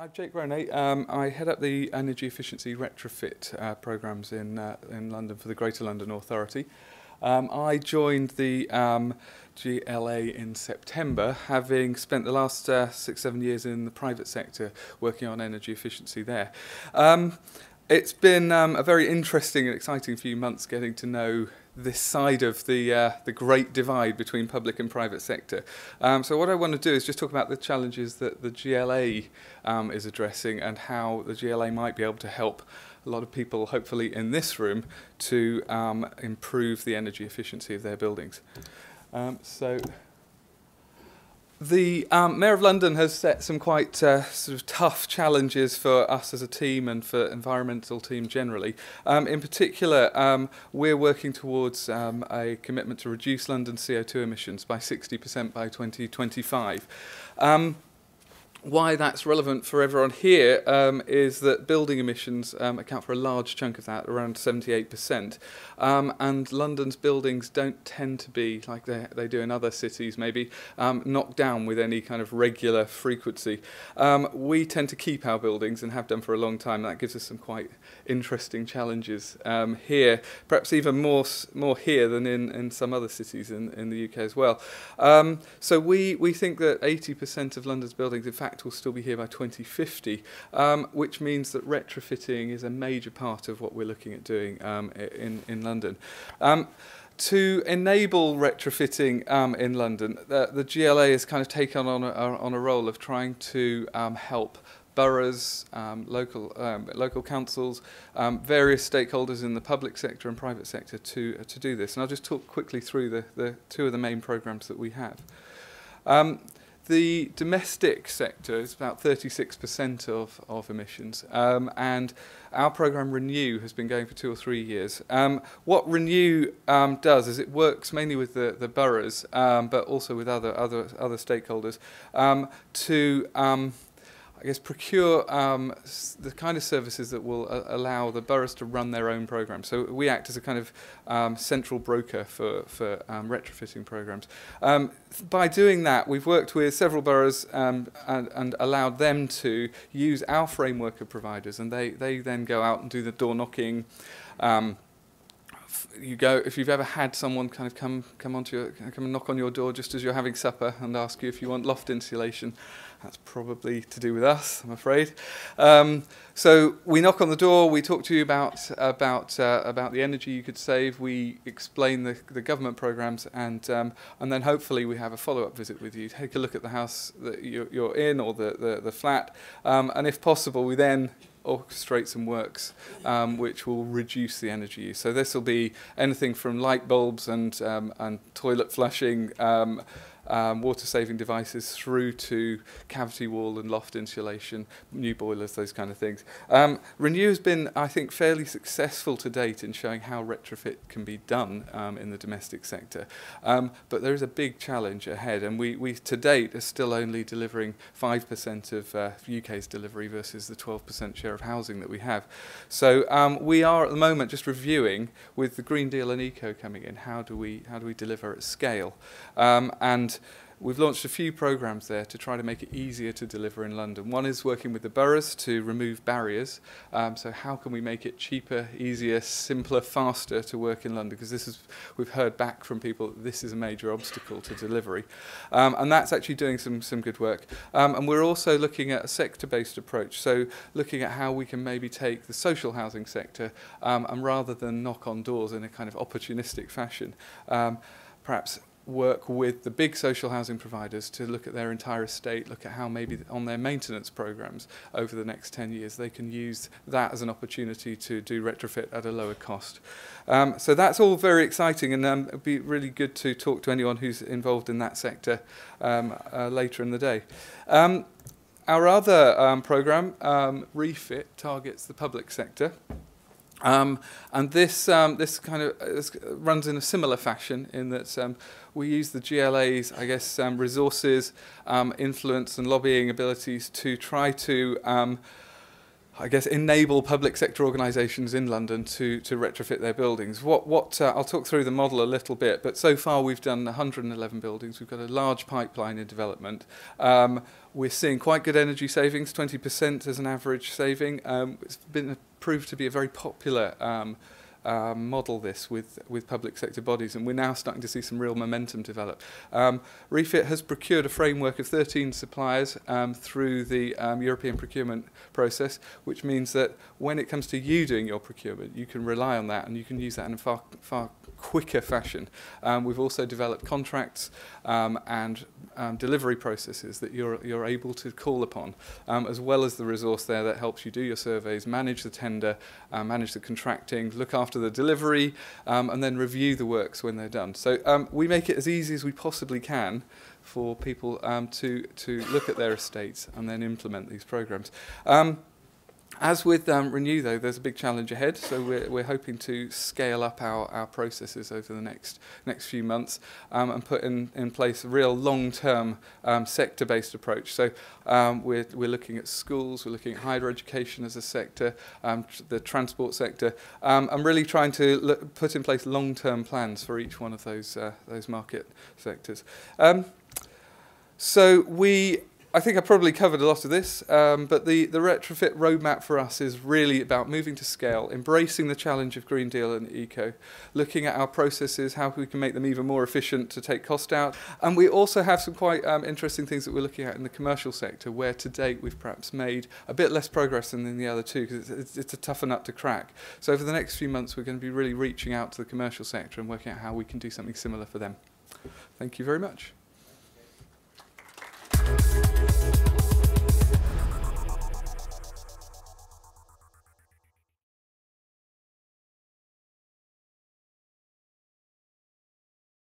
I'm Jake Ronay. I head up the energy efficiency retrofit programmes in London for the Greater London Authority. I joined the GLA in September, having spent the last 6-7 years in the private sector working on energy efficiency there. It's been a very interesting and exciting few months getting to know this side of the great divide between public and private sector. So what I want to do is just talk about the challenges that the GLA is addressing and how the GLA might be able to help a lot of people, hopefully in this room, to improve the energy efficiency of their buildings. The Mayor of London has set some quite sort of tough challenges for us as a team and for environmental team generally. In particular, we're working towards a commitment to reduce London's CO2 emissions by 60% by 2025. Why that's relevant for everyone here is that building emissions account for a large chunk of that, around 78%. And London's buildings don't tend to be, like they do in other cities maybe, knocked down with any kind of regular frequency. We tend to keep our buildings and have done for a long time. That gives us some quite interesting challenges here, perhaps even more here than in some other cities in the UK as well. So we think that 80% of London's buildings, in fact, will still be here by 2050, which means that retrofitting is a major part of what we're looking at doing in London. To enable retrofitting in London, the GLA has kind of taken on a role of trying to help boroughs, local councils, various stakeholders in the public sector and private sector to do this. And I'll just talk quickly through the two of the main programmes that we have. The domestic sector is about 36% of emissions, and our programme Renew has been going for 2 or 3 years. What Renew does is it works mainly with the boroughs, but also with other stakeholders to I guess procure the kind of services that will allow the boroughs to run their own programs. So we act as a kind of central broker for retrofitting programs. By doing that, we've worked with several boroughs and allowed them to use our framework of providers, and they then go out and do the door knocking. If you've ever had someone kind of come and knock on your door just as you're having supper and ask you if you want loft insulation, that's probably to do with us, I'm afraid. So we knock on the door, we talk to you about the energy you could save, we explain the government programmes, and then hopefully we have a follow-up visit with you, take a look at the house that you're in or the flat, and if possible we then orchestrate some works which will reduce the energy use. So this will be anything from light bulbs and toilet flushing, water-saving devices, through to cavity wall and loft insulation, new boilers, those kind of things. Renew has been, I think, fairly successful to date in showing how retrofit can be done in the domestic sector. But there is a big challenge ahead, and we to date are still only delivering 5% of UK's delivery versus the 12% share of housing that we have. So we are at the moment just reviewing, with the Green Deal and Eco coming in, how do we deliver at scale, and we've launched a few programmes there to try to make it easier to deliver in London. One is working with the boroughs to remove barriers. So how can we make it cheaper, easier, simpler, faster to work in London? Because we've heard back from people that this is a major obstacle to delivery. And that's actually doing some good work. And we're also looking at a sector-based approach. So looking at how we can maybe take the social housing sector and rather than knock on doors in a kind of opportunistic fashion, perhaps work with the big social housing providers to look at their entire estate, look at how maybe on their maintenance programs over the next 10 years they can use that as an opportunity to do retrofit at a lower cost. So that's all very exciting, and it'd be really good to talk to anyone who's involved in that sector later in the day. Our other programme, Refit, targets the public sector. And this kind of runs in a similar fashion in that we use the GLA's, I guess, resources, influence and lobbying abilities to try to I guess, enable public sector organisations in London to retrofit their buildings. I'll talk through the model a little bit, but so far we've done 111 buildings. We've got a large pipeline in development. We're seeing quite good energy savings, 20% as an average saving. It's been proved to be a very popular model this with public sector bodies, and we're now starting to see some real momentum develop. Refit has procured a framework of 13 suppliers through the European procurement process, which means that when it comes to you doing your procurement, you can rely on that and you can use that in a far quicker fashion. We've also developed contracts and delivery processes that you're able to call upon, as well as the resource there that helps you do your surveys, manage the tender, manage the contracting, look after the delivery, and then review the works when they're done. So we make it as easy as we possibly can for people to look at their estates and then implement these programs. As with Renew, though, there's a big challenge ahead, so we're hoping to scale up our processes over the next few months and put in place a real long-term sector-based approach. So we're looking at schools, we're looking at higher education as a sector, the transport sector, and really trying to put in place long-term plans for each one of those market sectors. I think I probably covered a lot of this, but the retrofit roadmap for us is really about moving to scale, embracing the challenge of Green Deal and eco, looking at our processes, how we can make them even more efficient to take cost out. And we also have some quite interesting things that we're looking at in the commercial sector, where to date we've perhaps made a bit less progress than in the other two, because it's a tougher nut to crack. So over the next few months we're going to be really reaching out to the commercial sector and working out how we can do something similar for them. Thank you very much.